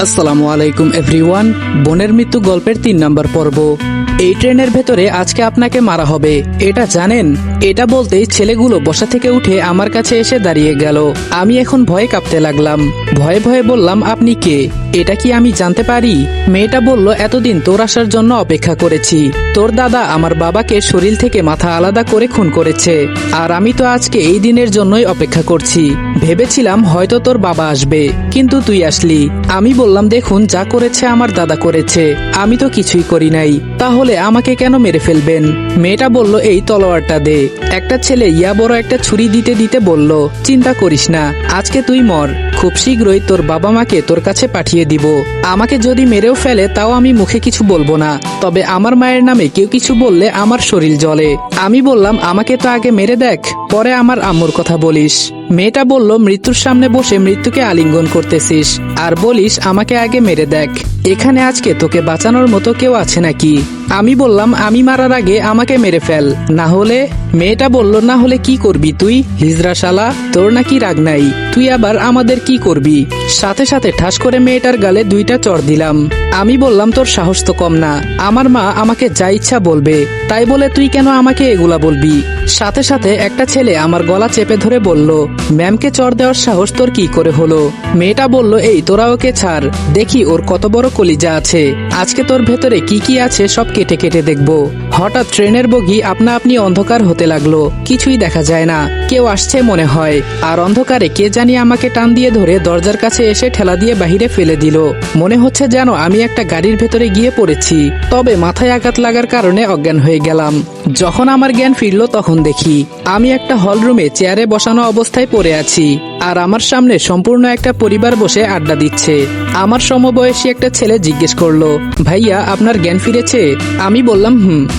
আসসালামু আলাইকুম এভরিওয়ান। বোনের মৃত্যু গল্পের ৩ নম্বর পর্ব। এই ট্রেনের ভেতরে আজকে আপনাকে মারা হবে, এটা জানেন? এটা বলতেই ছেলেগুলো বসা থেকে উঠে আমার কাছে এসে দাঁড়িয়ে গেল। আমি এখন ভয়ে কাঁপতে লাগলাম। ভয়ে ভয়ে বললাম, আপনি কে? এটা কি আমি জানতে পারি? মেয়েটা বলল, এতদিন তোর আসার জন্য অপেক্ষা করেছি। তোর দাদা আমার বাবাকে শরীর থেকে মাথা আলাদা করে খুন করেছে, আর আমি তো আজকে এই দিনের জন্যই অপেক্ষা করছি। ভেবেছিলাম হয়তো তোর বাবা আসবে, কিন্তু তুই আসলি। আমি বললাম, দেখুন, যা করেছে আমার দাদা করেছে, আমি তো কিছুই করি নাই। তাহলে আমাকে কেন মেরে ফেলবেন? মেয়েটা বলল, এই তলোয়ারটা দে। একটা ছেলে ইয়া বড় একটা ছুরি দিতে দিতে বলল, চিন্তা করিস না, আজকে তুই মর। খুব শীঘ্রই তোর বাবা মাকে তোর কাছে পাঠিয়ে দিব। আমাকে যদি মেরেও ফেলে তাও আমি মুখে কিছু বলবো না, তবে আমার মায়ের নামে কেউ কিছু বললে আমার শরীর জ্বলে। আমি বললাম, আমাকে তো আগে মেরে দেখ, পরে আমার আম্মুর কথা বলিস। মেয়েটা বলল, মৃত্যুর সামনে বসে মৃত্যুকে আলিঙ্গন করতেছিস আর বলিস আমাকে আগে মেরে দেখ। এখানে আজকে তোকে বাঁচানোর মতো কেউ আছে নাকি? আমি বললাম, আমি মারার আগে আমাকে মেরে ফেল, না হলে। মেয়েটা বলল, না হলে কি করবি তুই, হিজড়া শালা? তোর নাকি রাগ নাই? তুই আবার আমাদের কি করবি? সাথে সাথে ঠাস করে মেয়েটার গালে 2টা চড় দিলাম। আমি বললাম, তোর সাহস তো কম না, আমার মা আমাকে যা ইচ্ছা বলবে, তাই বলে তুই কেন আমাকে এগুলা বলবি? সাথে সাথে একটা ছেলে আমার গলা চেপে ধরে বলল, ম্যামকে চড় দেওয়ার সাহস তোর কি করে হলো? মেয়েটা বলল, এই তোরা ওকে ছাড়, দেখি ওর কত বড় কলিজা আছে। আজকে তোর ভেতরে কি কি আছে সব কেটে কেটে দেখবো। হঠাৎ ট্রেনের বগি আপনা আপনি অন্ধকার হতে লাগলো, কিছুই দেখা যায় না। কেউ আসছে মনে হয়, আর অন্ধকারে কে জানি আমাকে টান দিয়ে ধরে দরজার কাছে এসে ঠেলা দিয়ে বাহিরে ফেলে দিল। মনে হচ্ছে যেন আমি একটা গাড়ির ভেতরে গিয়ে পড়েছি, তবে মাথায় আঘাত লাগার কারণে অজ্ঞান হয়ে গেলাম। যখন আমার জ্ঞান ফিরল তখন দেখি আমি একটা হল রুমে চেয়ারে বসানো অবস্থায় পড়ে আছি, আর আমার সামনে সম্পূর্ণ একটা পরিবার বসে আড্ডা দিচ্ছে। আমার সমবয়সী একটা ছেলে জিজ্ঞেস করলো, ভাইয়া আপনার জ্ঞান ফিরেছে? আমি বললাম,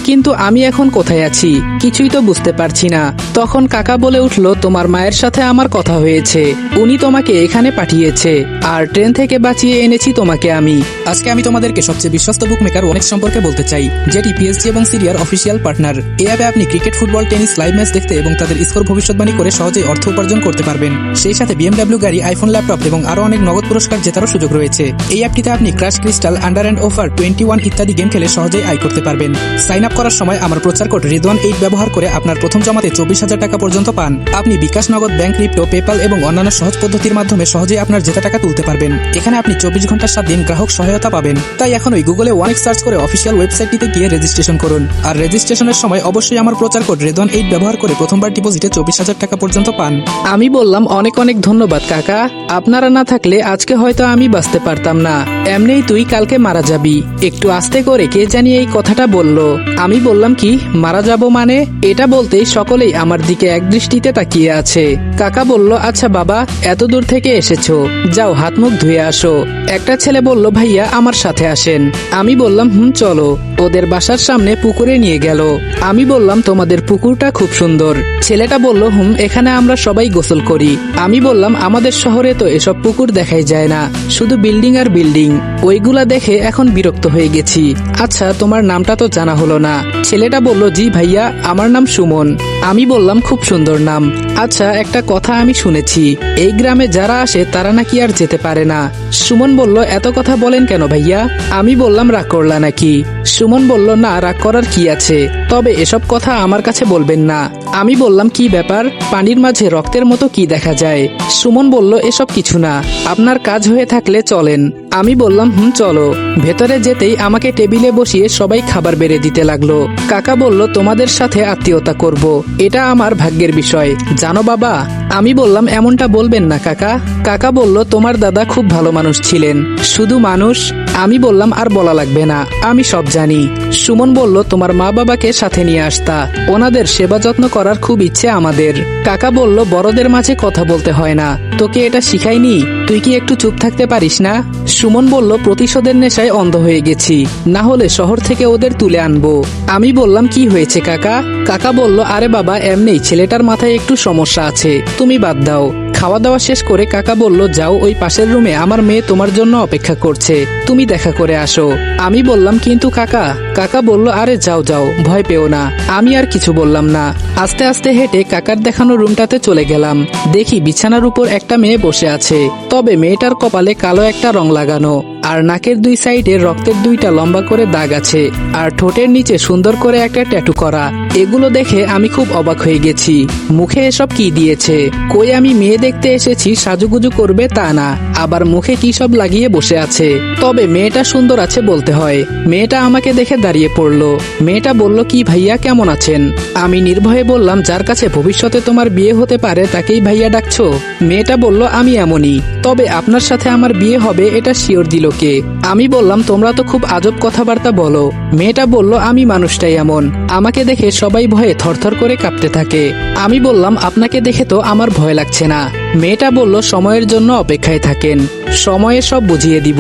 কিন্তু আমি এখন কোথায় আছি কিছুই তো বুঝতে পারছি না। তখন কাকা বলে উঠলো, তোমার মায়ের সাথে আমার কথা হয়েছে, উনি তোমাকে এখানে পাঠিয়েছে, আর ট্রেন থেকে বাঁচিয়ে এনেছি তোমাকে আমি। আজকে আমি তোমাদেরকে সবচেয়ে বিশ্বস্ত বুকমেকার ওনেক্স সম্পর্কে বলতে চাই, যেটি পিএসজি এবং সিরিয়ার অফিসিয়াল পার্টনার। এই অ্যাপে আপনি cricket, football, tennis live match দেখতে এবং তাদের স্কোর ভবিষ্যৎবাণী করে সহজেই অর্থ উপার্জন করতে পারবেন। সেই সাথে BMW গাড়ি, আইফোন, ল্যাপটপ এবং আরো অনেক নগদ পুরস্কার জেতারও সুযোগ রয়েছে। এই অ্যাপটিতে আপনি crush crystal, under and over 21 ইত্যাদি গেম খেলে সহজেই আয় করতে পারবেন। সাইন আপ করার সময় আমার প্রচার কোড রিদওয়ান8 ব্যবহার করে আপনার প্রথম জমাতে 24,000 টাকা পর্যন্ত পান। আপনি বিকাশ, নগদ, ব্যাংক, ক্রিপ্টো, পেপাল এবং অন্যান্য সহজ পদ্ধতির মাধ্যমে সহজেই আপনার জেতা টাকা তুলতে পারবেন। এখানে আপনি 24 ঘন্টা 7 দিন গ্রাহক সহায়তা পাবেন। তাই এখনই গুগলে ওনেক্স সার্চ করে অফিসিয়াল ওয়েবসাইটটিতে গিয়ে রেজিস্ট্রেশন করুন। আর রেজিস্ট্রেশনের সময় অবশ্যই আমার প্রচার কোড রিদওয়ান8 ব্যবহার করে প্রথমবার ডিপোজিটে 24,000 টাকা পর্যন্ত পান। আমি বললাম, অনেক অনেক ধন্যবাদ কাকা, আপনারা না থাকলে আজকে হয়তো আমি বাঁচতে পারতাম না। এমনিই তুই কালকে মারা যাবি। একটু আস্তে করে কে জানি এই কথাটা বলল। আমি বললাম, কি মারা যাব মানে? এটা বলতেই সকলেই আমার দিকে এক দৃষ্টিতে তাকিয়ে আছে। কাকা বলল, আচ্ছা বাবা, এত দূর থেকে এসেছো, যাও হাত মুখ ধুয়ে আসো। একটা ছেলে বলল, ভাইয়া আমার সাথে আসেন। আমি বললাম, চলো। ওদের বাসার সামনে পুকুরে নিয়ে গেল। আমি বললাম, তোমাদের পুকুরটা খুব সুন্দর। ছেলেটা বলল, এখানে আমরা সবাই গোসল করি। আমি বললাম, আমাদের শহরে তো এসব পুকুর দেখাই যায় না, শুধু বিল্ডিং আর বিল্ডিং। ওইগুলা দেখে এখন বিরক্ত হয়ে গেছি। আচ্ছা, তোমার নামটা তো জানা হলো না। ছেলেটা বলল, জি ভাইয়া, আমার নাম সুমন। আমি বললাম, খুব সুন্দর নাম। আচ্ছা, একটা কথা আমি শুনেছি, এই গ্রামে যারা আসে তারা নাকি আর যেতে পারে না। সুমন বলল, এত কথা বলেন কেন ভাইয়া? আমি বললাম, রাগ করলা নাকি? সুমন বলল, না, রাগ করার কি আছে, তবে এসব কথা আমার কাছে বলবেন না। আমি বললাম, কি ব্যাপার, পানির মাঝে রক্তের মতো কি দেখা যায়? সুমন বলল, এসব কিছু না, আপনার কাজ হয়ে থাকলে চলেন। আমি বললাম, চলো। ভেতরে যেতেই আমাকে টেবিলে বসিয়ে সবাই খাবার বেড়ে দিতে লাগলো। কাকা বলল, তোমাদের সাথে আত্মীয়তা করব, এটা আমার ভাগ্যের বিষয়, জানো বাবা? আমি বললাম, এমনটা বলবেন না কাকা। কাকা বলল, তোমার দাদা খুব ভালো মানুষ ছিলেন। শুধু মানুষ? আমি বললাম, আর বলা লাগবে না, আমি সব জানি। সুমন বলল, তোমার মা বাবাকে সাথে নিয়ে আসতা, ওনাদের সেবা যত্ন করার খুব ইচ্ছে আমাদের। কাকা বলল, বড়দের মাঝে কথা বলতে হয় না, তোকে এটা শিখাইনি? তুই কি একটু চুপ থাকতে পারিস না? সুমন বলল, প্রতিশোধের নেশায় অন্ধ হয়ে গেছি, না হলে শহর থেকে ওদের তুলে আনবো। আমি বললাম, কি হয়েছে কাকা? কাকা বলল, আরে বাবা, এমনি ছেলেটার মাথায় একটু সমস্যা আছে, তুমি বাদ দাও। খাওয়া দাওয়া শেষ করে কাকা বলল, যাও, ওই পাশের রুমে আমার মেয়ে তোমার জন্য অপেক্ষা করছে, তুমি দেখা করে আসো। আমি বললাম, কিন্তু কাকা? কাকা বলল, আরে যাও যাও, ভয় পেও না। আমি আর কিছু বললাম না। আস্তে আস্তে হেঁটে কাকার দেখানো রুমটাতে চলে গেলাম। দেখি বিছানার উপর একটা মেয়ে বসে আছে, তবে মেয়েটার কপালে কালো একটা রং লাগানো। আর নাকের দুই সাইডে রক্তের দুইটা লম্বা করে দাগ আছে, আর ঠোঁটের নিচে সুন্দর করে একটা ট্যাটু করা। এগুলো দেখে আমি খুব অবাক হয়ে গেছি। মুখে এসব কি দিয়েছে? কই আমি মেয়ে দেখতে এসেছি সাজুগুজু করবে তা না, আবার মুখে কি সব লাগিয়ে বসে আছে। তবে মেয়েটা সুন্দর আছে বলতে হয়। মেয়েটা আমাকে দেখে দাঁড়িয়ে পড়লো। মেয়েটা বলল, কি ভাইয়া কেমন আছেন? আমি নির্ভয়ে বললাম, যার কাছে ভবিষ্যতে তোমার বিয়ে হতে পারে তাকেই ভাইয়া ডাকছো? মেয়েটা বলল, আমি এমনই। তবে আপনার সাথে আমার বিয়ে হবে এটা শিওর দিল কে? আমি বললাম, তোমরা তো খুব আজব কথাবার্তা বলো। মেয়েটা বলল, আমি মানুষটাই এমন, আমাকে দেখে সবাই ভয়ে থরথর করে কাঁপতে থাকে। আমি বললাম, আপনাকে দেখে তো আমার ভয় লাগছে না। মেয়েটা বলল, সময়ের জন্য অপেক্ষায় থাকেন, সময়ে সব বুঝিয়ে দিব।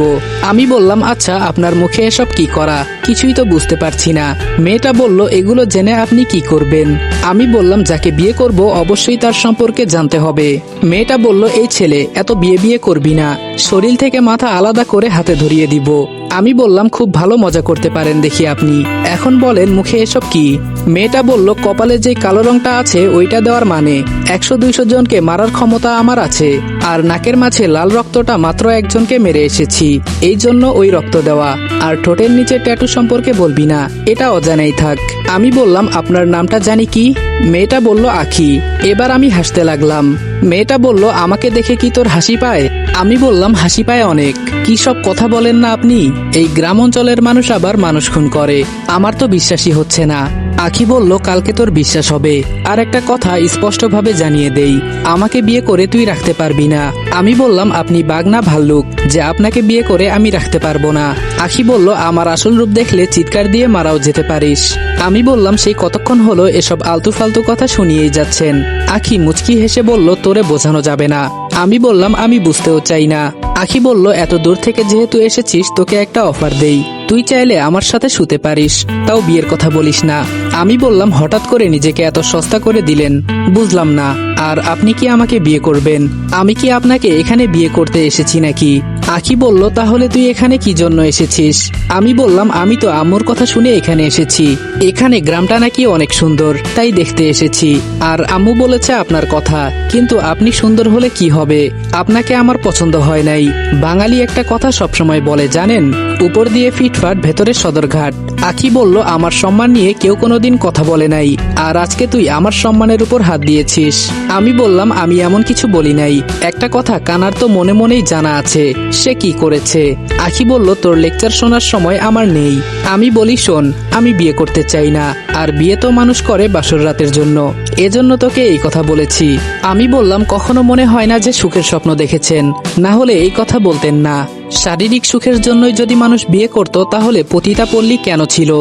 আমি বললাম, আচ্ছা আপনার মুখে এসব কি করা? কিছুই তো বুঝতে পারছি না। মেয়েটা বলল, এগুলো জেনে আপনি কি করবেন? আমি বললাম, যাকে বিয়ে করব অবশ্যই তার সম্পর্কে জানতে হবে। মেয়েটা বলল, এই ছেলে এত বিয়ে বিয়ে করবি না, শরীর থেকে মাথা আলাদা করে হাতে ধরিয়ে দিব। আমি বললাম, খুব ভালো মজা করতে পারেন দেখি আপনি, এখন বলেন মুখে এসব কি? মেয়েটা বলল, কপালে যে কালো রংটা আছে ওইটা দেওয়ার মানে 100-200 জনকে মারার ক্ষমতা আমার আছে, আর নাকের মাঝে লাল রক্তটা মাত্র একজনকে মেরে এসেছি, এই জন্য ওই রক্ত দেওয়া। আর ঠোঁটের নিচে ট্যাটু সম্পর্কে বলবি না, এটা অজানাই থাক। আমি বললাম, আপনার নামটা জানি কি? মেয়েটা বলল, আখি। এবার আমি হাসতে লাগলাম। মেয়েটা বলল, আমাকে দেখে কি তোর হাসি পায়? আমি বললাম, হাসি পায় অনেক। কি সব কথা বলেন না আপনি? এই গ্রাম অঞ্চলের মানুষ আবার মানুষ খুন করে, আমার তো বিশ্বাসই হচ্ছে না। আখি বলল, কালকে তোর বিশ্বাস হবে। আর একটা কথা স্পষ্টভাবে জানিয়ে দেই, আমাকে বিয়ে করে তুই রাখতে পারবি না। আমি বললাম, আপনি বাঘ না ভাল্লুক যে আপনাকে বিয়ে করে আমি রাখতে পারবো না? আখি বলল, আমার আসল রূপ দেখলে চিৎকার দিয়ে মারাও যেতে পারিস। আমি বললাম, সেই কতক্ষণ হলো এসব আলতু ফালতু কথা শুনিয়েই যাচ্ছেন। আখি মুচকি হেসে বলল, তোরে বোঝানো যাবে না। আমি বললাম, আমি বুঝতেও চাই না। আখি বলল, এত দূর থেকে যেহেতু এসেছিস তোকে একটা অফার দেই, তুই চাইলে আমার সাথে শুতে পারিস, তাও বিয়ের কথা বলিস না। আমি বললাম, হঠাৎ করে নিজেকে এত সস্তা করে দিলেন, বুঝলাম না। আর আপনি কি আমাকে বিয়ে করবেন? আমি কি আপনাকে এখানে বিয়ে করতে এসেছি নাকি? আখি বলল, তাহলে তুই এখানে কি জন্য এসেছিস? আমি বললাম, আমি তো আম্মুর কথা শুনে এখানে এসেছি, এখানে গ্রামটা নাকি অনেক সুন্দর, তাই দেখতে এসেছি। আর আম্মু বলেছে আপনার কথা, কিন্তু আপনি সুন্দর হলে কি হবে? আপনাকে আমার পছন্দ হয় নাই। বাঙালি একটা কথা সবসময় বলে জানেন, উপর দিয়ে ফিটফাট ভেতরে সদরঘাট। আখি বলল, আমার সম্মান নিয়ে কেউ কোনোদিন কথা বলে নাই, আর আজকে তুই আমার সম্মানের উপর হাত দিয়েছিস। আমি বললাম, আমি এমন কিছু বলি নাই। একটা কথা কানার তো মনে মনেই জানা আছে, সে কি করেছে। আখি বলল, তোর লেকচার শোনার সময় আমার নেই। আমি বলি, শোন, আমি বিয়ে করতে চাই না, আর বিয়ে তো মানুষ করে বাসর রাতের জন্য, এজন্য তোকে এই কথা বলেছি। আমি বললাম, কখনো মনে হয় না যে সুখের স্বপ্ন দেখেছেন, না হলে এই কথা বলতেন না। শারীরিক সুখের জন্যই যদি মানুষ বিয়ে করত তাহলে পতিতা পল্লী কেন ছিল?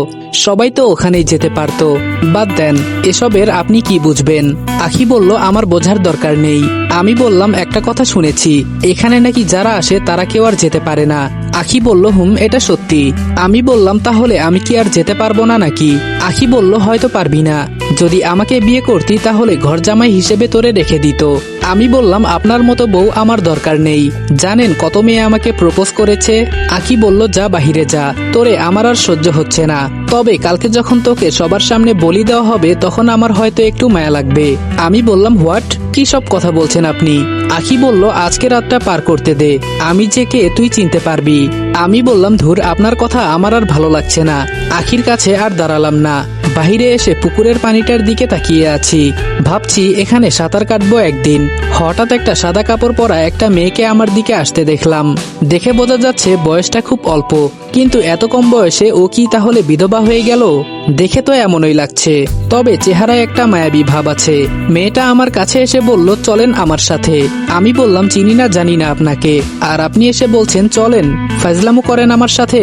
সবাই তো ওখানেই যেতে পারতো। বাদ দেন, এসবের আপনি কি বুঝবেন? আখি বলল, আমার বোঝার দরকার নেই। আমি বললাম, একটা কথা শুনেছি, এখানে নাকি যারা আসে তারা কেউ আর যেতে পারে না। আখি বলল, এটা সত্যি। আমি বললাম, তাহলে আমি কি আর যেতে পারবো না নাকি? আখি বলল, হয়তো পারবি না। যদি আমাকে বিয়ে করতি তাহলে ঘর জামাই হিসেবে তোরে রেখে দিত। আমি বললাম, আপনার মতো বউ আমার দরকার নেই। জানেন কত মেয়ে আমাকে প্রপোজ করেছে? আখি বলল, যা বাহিরে যা, তোরে আমার আর সহ্য হচ্ছে না। তবে কালকে যখন তোকে সবার সামনে বলি দেওয়া হবে তখন আমার হয়তো একটু মায়া লাগবে। আমি বললাম, হোয়াট? কি সব কথা বলছেন আপনি? আখি বলল, আজকে রাতটা পার করতে দে, আমি যে কে তুই চিনতে পারবি। আমি বললাম, ধুর, আপনার কথা আমার আর ভালো লাগছে না। আখির কাছে আর দাঁড়ালাম না, বাহিরে এসে পুকুরের পানিটার দিকে তাকিয়ে আছি। ভাবছি এখানে সাঁতার কাটবো একদিন। হঠাৎ একটা সাদা কাপড় পরা একটা মেয়েকে আমার দিকে আসতে দেখলাম। দেখে বোঝা যাচ্ছে বয়সটা খুব অল্প, কিন্তু এত কম বয়সে ও কি তাহলে বিধবা হয়ে গেল? দেখে তো এমনই লাগছে, তবে চেহারায় একটা মায়াবী ভাব আছে। মেয়েটা আমার কাছে এসে বলল, চলেন আমার সাথে। আমি বললাম, চিনি না জানি না আপনাকে, আর আপনি এসে বলছেন চলেন? ফাজলামো করেন আমার সাথে?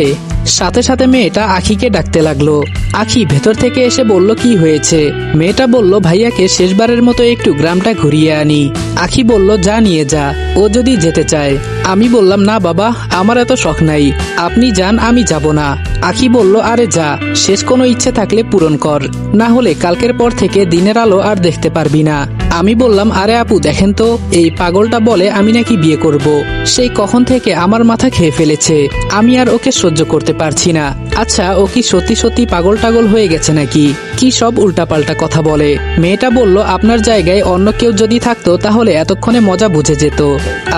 সাথে সাথে মেয়েটা আখিকে ডাকতে লাগলো। আখি ভেতর থেকে এসে বলল, কি হয়েছে? মেয়েটা বলল, ভাইয়াকে শেষবারের মতো একটু গ্রামটা ঘুরিয়ে আনি। আখি বলল, যা নিয়ে যা, ও যদি যেতে চায়। আমি বললাম, না বাবা, আমার এত শখ নাই, আপনি যান, আমি যাব না। আখি বলল, আরে যা, শেষ কোনো ইচ্ছে থাকলে পূরণ কর, না হলে কালকের পর থেকে দিনের আলো আর দেখতে পারবি না। আমি বললাম, আরে আপু দেখেন তো, এই পাগলটা বলে আমি নাকি বিয়ে করব। সেই কখন থেকে আমার মাথা খেয়ে ফেলেছে, আমি আর ওকে সহ্য করতে পারছি না। আচ্ছা, ও কি সত্যি সত্যি পাগল টাগল হয়ে গেছে নাকি? কি সব উল্টাপাল্টা কথা বলে। মেয়েটা বলল, আপনার জায়গায় অন্য কেউ যদি থাকতো তাহলে এতক্ষণে মজা বুঝে যেত।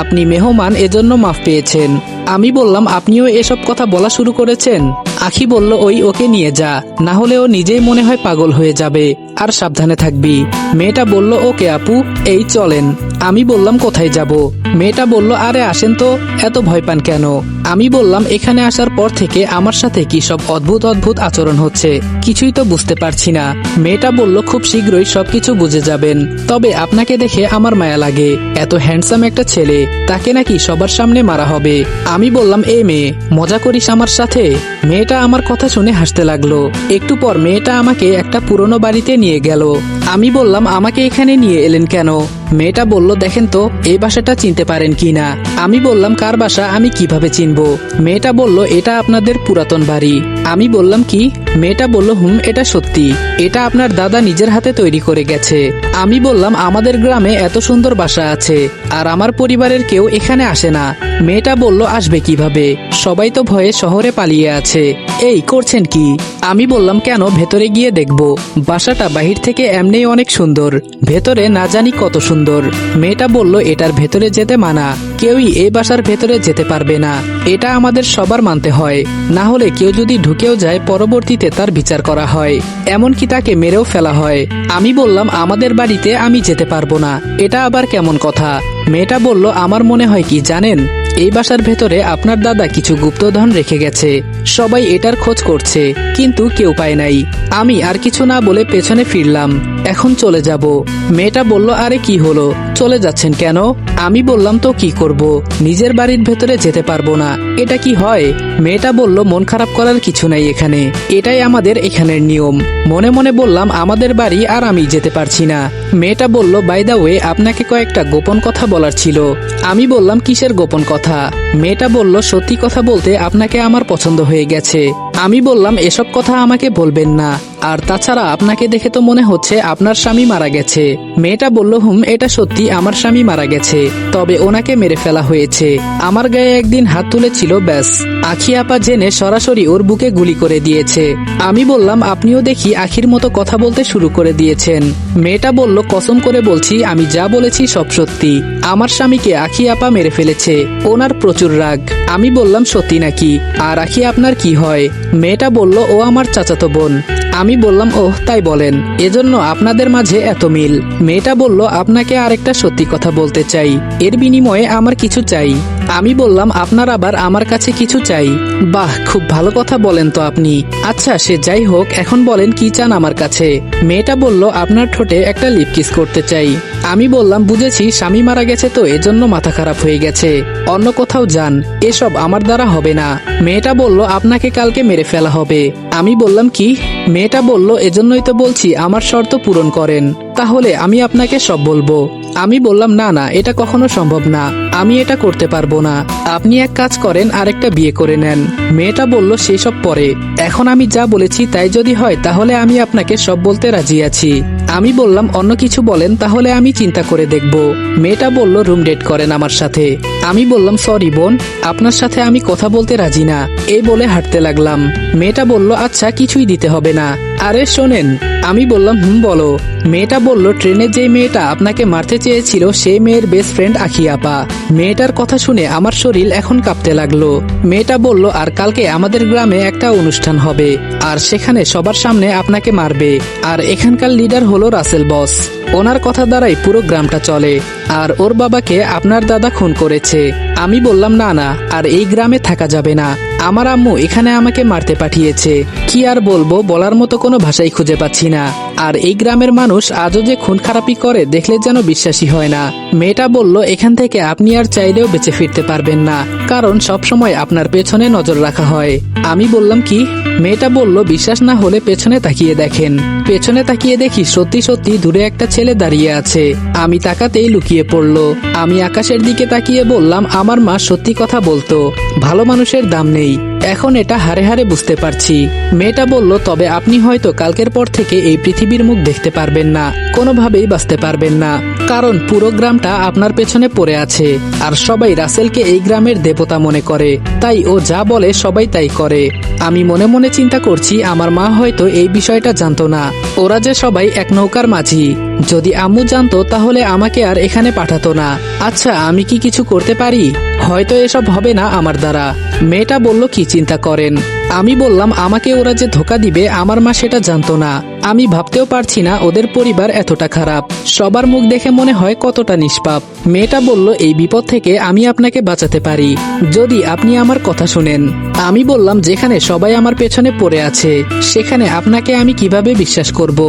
আপনি মেহমান, এজন্য মাফ পেয়েছেন। আমি বললাম, আপনিও এসব কথা বলা শুরু করেছেন? আখি বলল, ওকে নিয়ে যা, না হলে ও নিজেই মনে হয় পাগল হয়ে যাবে, আর সাবধানে থাকবি। মেয়েটা বলল, ওকে আপু, এই চলেন। আমি বললাম, কোথায় যাব? মেয়েটা বলল, আরে আসেন তো, এত ভয় পান কেন? আমি বললাম, এখানে আসার পর থেকে আমার সাথে কি সব অদ্ভুত অদ্ভুত আচরণ হচ্ছে, কিছুই তো বুঝতে পারছি না। মেয়েটা বলল, খুব শীঘ্রই সবকিছু বুঝে যাবেন। তবে আপনাকে দেখে আমার মায়া লাগে, এত হ্যান্ডসাম একটা ছেলে, তাকে নাকি সবার সামনে মারা হবে। আমি বললাম, এ মেয়ে, মজা করিস আমার সাথে? মেয়েটা আমার কথা শুনে হাসতে লাগলো। একটু পর মেয়েটা আমাকে একটা পুরনো বাড়িতে নিয়ে গেল। আমি বললাম, আমাকে এখানে নিয়ে এলেন কেন? মেয়েটা বলল, দেখেন তো এই বাসাটা চিনতে পারেন কিনা। আমি বললাম, কার বাসা, আমি কিভাবে চিনবো? মেয়েটা বলল, এটা আপনাদের পুরাতন বাড়ি। আমি বললাম, কি? মেয়েটা বলল, এটা সত্যি, এটা আপনার দাদা নিজের হাতে তৈরি করে গেছে। আমি বললাম, আমাদের গ্রামে এত সুন্দর বাসা আছে, আর আমার পরিবারের কেউ এখানে আসে না। মেয়েটা বলল, আসবে কিভাবে, সবাই তো ভয়ে শহরে পালিয়ে আছে। এই করছেন কি? আমি বললাম, কেন, ভেতরে গিয়ে দেখবো। বাসাটা বাহির থেকে এমনিই অনেক সুন্দর, ভেতরে না জানি কত সুন্দর। মেয়েটা বলল, এটার ভেতরে যেতে মানা, কেউই এই বাসার ভেতরে যেতে পারবে না, এটা আমাদের সবার মানতে হয়, না হলে কেউ যদি ঢুকেও যায় পরবর্তীতে তার বিচার করা হয়, এমনকি তাকে মেরেও ফেলা হয়। আমি বললাম, আমাদের বাড়িতে আমি যেতে পারবো না, এটা আবার কেমন কথা? মেয়েটা বলল, আমার মনে হয় কি জানেন, এই বাসার ভেতরে আপনার দাদা কিছু গুপ্তধন রেখে গেছে, সবাই এটার খোঁজ করছে, কিন্তু কেউ পায় নাই। আমি আর কিছু না বলে পেছনে ফিরলাম, এখন চলে যাব। মেয়েটা বলল, আরে কি হলো, চলে যাচ্ছেন কেন? আমি বললাম, তো কি করব, নিজের বাড়ির ভেতরে যেতে পারবো না, এটা কি হয়? মেয়েটা বলল, মন খারাপ করার কিছু নাই এখানে, এটাই আমাদের এখানের নিয়ম। মনে মনে বললাম, আমাদের বাড়ি আর আমি যেতে পারছি না। মেয়েটা বলল, বাই দা ওয়ে, আপনাকে কয়েকটা গোপন কথা বলার ছিল। আমি বললাম, কিসের গোপন কথা? মেয়েটা বলল, সত্যি কথা বলতে আপনাকে আমার পছন্দ হয়ে গেছে। আমি বললাম, এসব কথা আমাকে বলবেন না, আর তাছাড়া আপনাকে দেখে তো মনে হচ্ছে আপনার স্বামী মারা গেছে। মেয়েটা বলল, এটা সত্যি, আমার স্বামী মারা গেছে, তবে ওনাকে মেরে ফেলা হয়েছে, আমার গায়ে একদিন হাত তুলেছিল, ব্যাস। আখি আপা জেনে সরাসরি ওর বুকে গুলি করে দিয়েছে। আমি বললাম, আপনিও দেখি আখির মতো কথা বলতে শুরু করে দিয়েছেন। মেয়েটা বলল, কসম করে বলছি, আমি যা বলেছি সব সত্যি, আমার স্বামীকে আখি আপা মেরে ফেলেছে, ওনার প্রচুর রাগ। আমি বললাম, সত্যি নাকি? আর আখি আপনার কি হয়? মেয়েটা বলল, ও আমার চাচাতো বোন। আমি বললাম, ওহ তাই বলেন, এজন্য আপনাদের মাঝে এত মিল। মেয়েটা বলল, আপনাকে আরেকটা সত্যি কথা বলতে চাই, এর বিনিময়ে আমার কিছু চাই। আমি বললাম, আপনার আবার আমার কাছে কিছু চাই? বাহ, খুব ভালো কথা বলেন তো আপনি। আচ্ছা সে যাই হোক, এখন বলেন কি চান আমার কাছে? মেয়েটা বলল, আপনার ঠোঁটে একটা লিপ কিস করতে চাই। আমি বললাম, বুঝেছি, স্বামী মারা গেছে তো এজন্য মাথা খারাপ হয়ে গেছে, অন্য কোথাও যান, এসব আমার দ্বারা হবে না। মেয়েটা বলল, আপনাকে কালকে মেরে ফেলা হবে। আমি বললাম, কি? মেয়েটা বলল, এজন্যই তো বলছি আমার শর্ত পূরণ করেন, তাহলে আমি আপনাকে সব বলবো। আমি বললাম, না না, এটা কখনো সম্ভব না, আমি এটা করতে পারবো না, আপনি এক কাজ করেন, আরেকটা বিয়ে করে নেন। মেয়েটা বলল, সেসব পরে, এখন আমি যা বলেছি তাই যদি হয় তাহলে আমি আপনাকে সব বলতে রাজি আছি। আমি বললাম, অন্য কিছু বলেন, তাহলে আমি চিন্তা করে দেখব। মেয়েটা বলল, রুম ডেট করেন আমার সাথে। আমি বললাম, সরি বোন, আপনার সাথে আমি কথা বলতে রাজি না, এই বলে হাঁটতে লাগলাম। মেয়েটা বলল, আচ্ছা কিছুই দিতে হবে না। আরে শোনেন। আমি বললাম, বলো। মেয়েটা বলল, ট্রেনে যে মেয়েটা আপনাকে মারতে চেয়েছিল সেই মেয়ের বেস্ট ফ্রেন্ড আখি আপা। মেয়েটার কথা শুনে আমার শরীর এখন কাঁপতে লাগলো। মেয়েটা বলল, আর কালকে আমাদের গ্রামে একটা অনুষ্ঠান হবে, আর সেখানে সবার সামনে আপনাকে মারবে, আর এখানকার লিডার হলো রাসেল বস, ওনার কথা দ্বারাই পুরো গ্রামটা চলে, আর ওর বাবাকে আপনার দাদা খুন করেছে। আমি বললাম, না না, আর এই গ্রামে থাকা যাবে না, আমার আম্মু এখানে আমাকে মারতে পাঠিয়েছে, কি আর বলবো, বলার মতো কোনো ভাষাই খুঁজে পাচ্ছি না, আর এই গ্রামের মানুষ আজও যে খুন খারাপি করে দেখলে যেন বিশ্বাসই হয় না। মেয়েটা বলল, এখান থেকে আপনি আর চাইলেও বেঁচে ফিরতে পারবেন না, কারণ সবসময় আপনার পেছনে নজর রাখা হয়। আমি বললাম, কি? মেয়েটা বলল, বিশ্বাস না হলে পেছনে তাকিয়ে দেখেন। পেছনে তাকিয়ে দেখি সত্যি সত্যি দূরে একটা ছেলে দাঁড়িয়ে আছে। আমি তাকাতেই লুকিয়ে পড়ল। আমি আকাশের দিকে তাকিয়ে বললাম, আমার মা সত্যি কথা বলতো, ভালো মানুষের দাম নেই, এখন এটা হারে হারে বুঝতে পারছি। মেয়েটা বলল, তবে আপনি হয়তো কালকের পর থেকে এই পৃথিবীর মুখ দেখতে পারবেন না, কোনোভাবেই বাঁচতে পারবেন না, কারণ পুরো গ্রামটা আপনার পেছনে পড়ে আছে। আর সবাই রাসেলকে এই গ্রামের দেবতা মনে করে, তাই ও যা বলে সবাই তাই করে। আমি মনে মনে চিন্তা করছি, আমার মা হয়তো এই বিষয়টা জানতো না। ওরা যে সবাই এক নৌকার মাঝি। যদি আম্মু জানতো তাহলে আমাকে আর এখানে পাঠাতো না। আচ্ছা, আমি কি কিছু করতে পারি? হয়তো এসব হবে না আমার দ্বারা। মেয়েটা বলল, কি চিন্তা করেন? আমি বললাম, আমাকে ওরা যে ধোকা দিবে আমার মা সেটা জানতো না। আমি ভাবতেও পারছি না ওদের পরিবার এতটা খারাপ। সবার মুখ দেখে মনে হয় কতটা নিষ্পাপ। মেয়েটা বলল, এই বিপদ থেকে আমি আপনাকে বাঁচাতে পারি যদি আপনি আমার কথা শুনেন। আমি বললাম, যেখানে সবাই আমার পেছনে পড়ে আছে সেখানে আপনাকে আমি কিভাবে বিশ্বাস করব?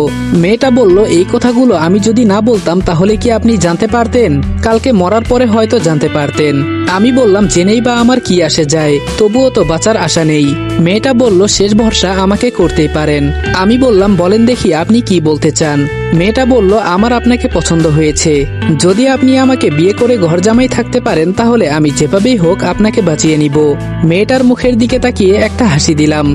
মেয়েটা বলল, এই কথাগুলো আমি যদি না বলতাম তাহলে কি আপনি জানতে পারতেন? কালকে মরার পরে হয়তো জানতে পারতেন। আমি বললাম, জেনেই বা আমার কি আসে যায়, তবুও তো বাঁচার আশা নেই। মেয়েটা বলল, শেষ ভরসা আমাকে করতেই পারেন। আমি বললাম, বলেন দেখি আপনি কি বলতে চান? মেয়েটা বলল, আমার আপনাকে পছন্দ হয়েছে। যদি আপনি আমাকে বিয়ে করে ঘর জামাই থাকতে পারেন তাহলে আমি যেভাবেই হোক আপনাকে বাঁচিয়ে নিব। মেয়েটার মুখের দিকে তাকিয়ে একটা হাসি দিলাম।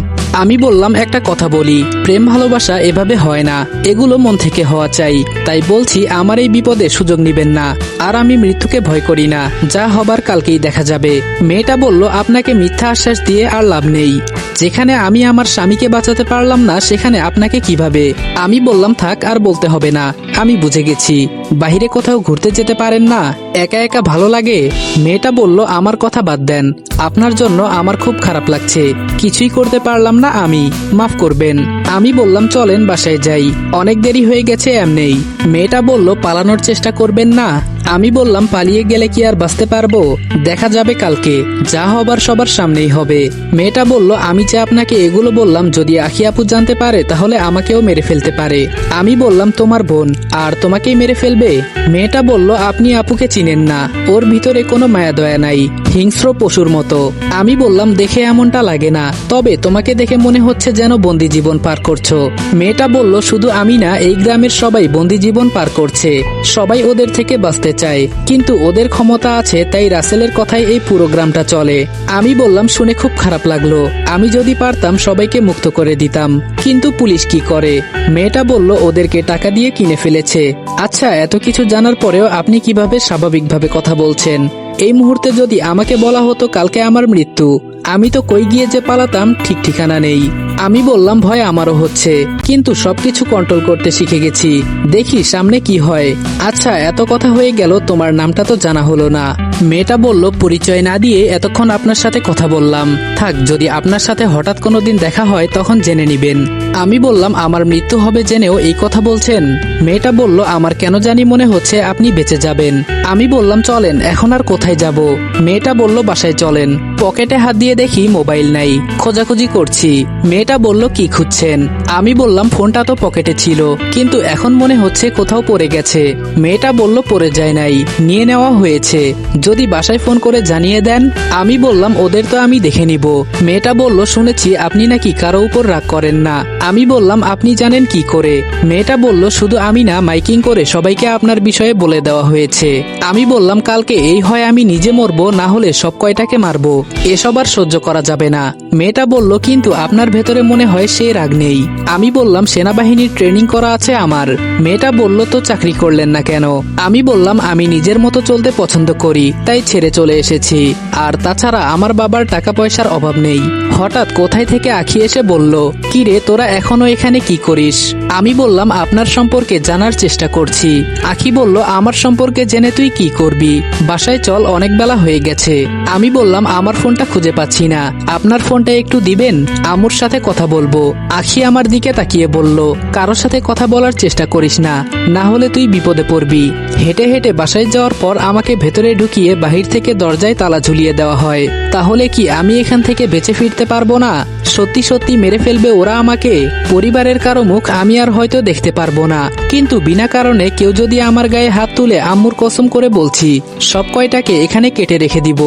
আমি বললাম, একটা কথা বলি, প্রেম ভালোবাসা এভাবে হয় না, এগুলো মন থেকে হওয়া চাই। তাই বলছি, আমার এই বিপদে সুযোগ নিবেন না। আর আমি মৃত্যুকে ভয় করি না, যা হবার কালকেই দেখা যাবে। মেয়েটা বলল, আপনাকে মিথ্যা আশ্বাস দিয়ে আর লাভ নেই। যেখানে আমি আমার স্বামীকে বাঁচাতে পারলাম না সেখানে আপনাকে কিভাবে? আমি বললাম, থাক, আর বলতে হবে না, আমি বুঝে গেছি। বাইরে কোথাও ঘুরতে যেতে পারেন না? একা একা ভালো লাগে? মেয়েটা বলল, আমার কথা বাদ দেন, আপনার জন্য আমার খুব খারাপ লাগছে। কিছুই করতে পারলাম না আমি, মাফ করবেন। আমি বললাম, চলেন বাসায় যাই, অনেক দেরি হয়ে গেছে এমনেই। মেয়েটা বলল, পালানোর চেষ্টা করবেন না? আমি বললাম, পালিয়ে গেলে কি আর বাঁচতে পারবো? দেখা যাবে কালকে, যা হবার সবার সামনেই হবে। মেয়েটা বলল, আমি যে আপনাকে এগুলো বললাম, যদি আখি আপু জানতে পারে তাহলে আমাকেও মেরে ফেলতে পারে। আমি বললাম, তোমার বোন, আর তোমাকেই মেরে ফেলবে? মেয়েটা বলল, আপনি আপুকে চিনেন না, ওর ভিতরে কোনো মায়া দয়া নাই, হিংস্র পশুর মতো। আমি বললাম, দেখে এমনটা লাগে না, তবে তোমাকে দেখে মনে হচ্ছে যেন বন্দি জীবন পার করছো। মেয়েটা বলল, শুধু আমি না, এই গ্রামের সবাই বন্দি জীবন পার করছে। সবাই ওদের থেকে বাঁচতে চায়, কিন্তু ওদের ক্ষমতা আছে, তাই রাসেলের কথাই এই পুরো গ্রামটা চলে। আমি বললাম, শুনে খুব খারাপ লাগলো। আমি যদি পারতাম সবাইকে মুক্ত করে দিতাম, কিন্তু পুলিশ কি করে? মেয়েটা বলল, ওদেরকে টাকা দিয়ে কিনে ফেলেছে। আচ্ছা, এত কিছু জানার পরেও আপনি কিভাবে স্বাভাবিকভাবে কথা বলছেন? এই মুহূর্তে যদি আমাকে বলা হতো কালকে আমার মৃত্যু, আমি তো কই গিয়ে যে পালাতাম ঠিক ঠিকানা নেই। আমি বললাম, ভয় আমারও হচ্ছে, কিন্তু সবকিছু কন্ট্রোল করতে শিখে গেছি, দেখি সামনে কি হয়। আচ্ছা, এত কথা হয়ে গেল, তোমার নামটা তো জানা হলো না। মেয়েটা বলল, পরিচয় না দিয়ে এতক্ষণ আপনার সাথে কথা বললাম, থাক, যদি আপনার সাথে হঠাৎ কোনো দিন দেখা হয় তখন জেনে নিবেন। আমি বললাম, আমার মৃত্যু হবে জেনেও এই কথা বলছেন? মেয়েটা বলল, আমার কেন জানি মনে হচ্ছে আপনি বেঁচে যাবেন। আমি বললাম, চলেন, এখন আর কোথায় যাব? মেয়েটা বলল, বাসায় চলেন। পকেটে হাত দিয়ে দেখি মোবাইল নাই, খোঁজাখুঁজি করছি। মেয়েটা বলল, কি খুঁজছেন? আমি বললাম, ফোনটা তো পকেটে ছিল, কিন্তু এখন মনে হচ্ছে কোথাও পড়ে গেছে। মেয়েটা বলল, পড়ে যায় নাই, নিয়ে নেওয়া হয়েছে। যদি বাসায় ফোন করে জানিয়ে দেন। আমি বললাম, ওদের তো আমি দেখে নিব। মেয়েটা বলল, শুনেছি আপনি নাকি কারো উপর রাগ করেন না। আমি বললাম, আপনি জানেন কি করে? মেয়েটা বলল, শুধু আমি না, মাইকিং করে সবাইকে আপনার বিষয়ে বলে দেওয়া হয়েছে। আমি বললাম, কালকে এই হয় আমি নিজে মরবো, না হলে সব কয়টাকে মারবো, এসব আর সহ্য করা যাবে না। মেয়েটা বলল, কিন্তু আপনার ভেতরে মনে হয় সে রাগ নেই। আমি বললাম, সেনাবাহিনীর ট্রেনিং করা আছে আমার। মেয়েটা বলল, তো চাকরি করলেন না কেন? আমি বললাম, আমি নিজের মতো চলতে পছন্দ করি, তাই ছেড়ে চলে এসেছি। আর তাছাড়া আমার বাবার টাকা পয়সার অভাব নেই। হঠাৎ কোথায় থেকে আখি এসে বলল, কি রে, তোরা এখনো এখানে কি করিস? আমি বললাম, আপনার সম্পর্কে জানার চেষ্টা করছি। আখি বলল, আমার সম্পর্কে জেনে তুই কি করবি? বাসায় চল, অনেক বেলা হয়ে গেছে। আমি বললাম, আমার ফোনটা খুঁজে পাচ্ছি না, আপনার ফোনটা একটু দিবেন, আম্মুর সাথে কথা বলবো। আখি আমার দিকে তাকিয়ে বলল, কারোর সাথে কথা বলার চেষ্টা করিস না, না হলে তুই বিপদে পড়বি। হেঁটে হেঁটে বাসায় যাওয়ার পর আমাকে ভেতরে ঢুকিয়ে বাহির থেকে দরজায় তালা ঝুলিয়ে দেওয়া হয়। তাহলে কি আমি এখান থেকে বেঁচে ফিরতে পারবো না? সত্যি সত্যি মেরে ফেলবে ওরা আমাকে। পরিবারের কারো মুখ আমি আর হয়তো দেখতে পারবো না, কিন্তু বিনা কারণে কেউ যদি আমার গায়ে হাত তুলে, আম্মুর কসম করে বলছি, সব কয়টাকে এখানে কেটে রেখে দিব।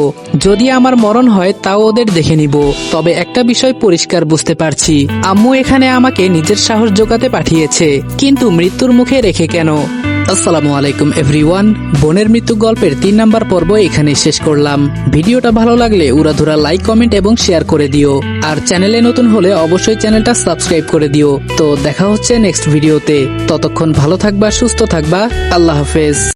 যদি আমার মরণ হয় তাও ওদের দেখে নিব। তবে একটা বিষয় পরিষ্কার বুঝতে পারছি, আম্মু এখানে আমাকে নিজের সাহস জোগাতে পাঠিয়েছে, কিন্তু মৃত্যুর মুখে রেখে কেন? আসসালামু আলাইকুম এভরিওয়ান। বোনের মৃত্যু গল্পের 3 নাম্বার পর্ব এখানে শেষ করলাম। ভিডিওটা ভালো লাগলে উড়াধুরা লাইক, কমেন্ট এবং শেয়ার করে দিও। আর চ্যানেলে নতুন হলে অবশ্যই চ্যানেলটা সাবস্ক্রাইব করে দিও। তো দেখা হচ্ছে নেক্সট ভিডিওতে। ততক্ষণ ভালো থাকবা, সুস্থ থাকবা। আল্লাহ হাফেজ।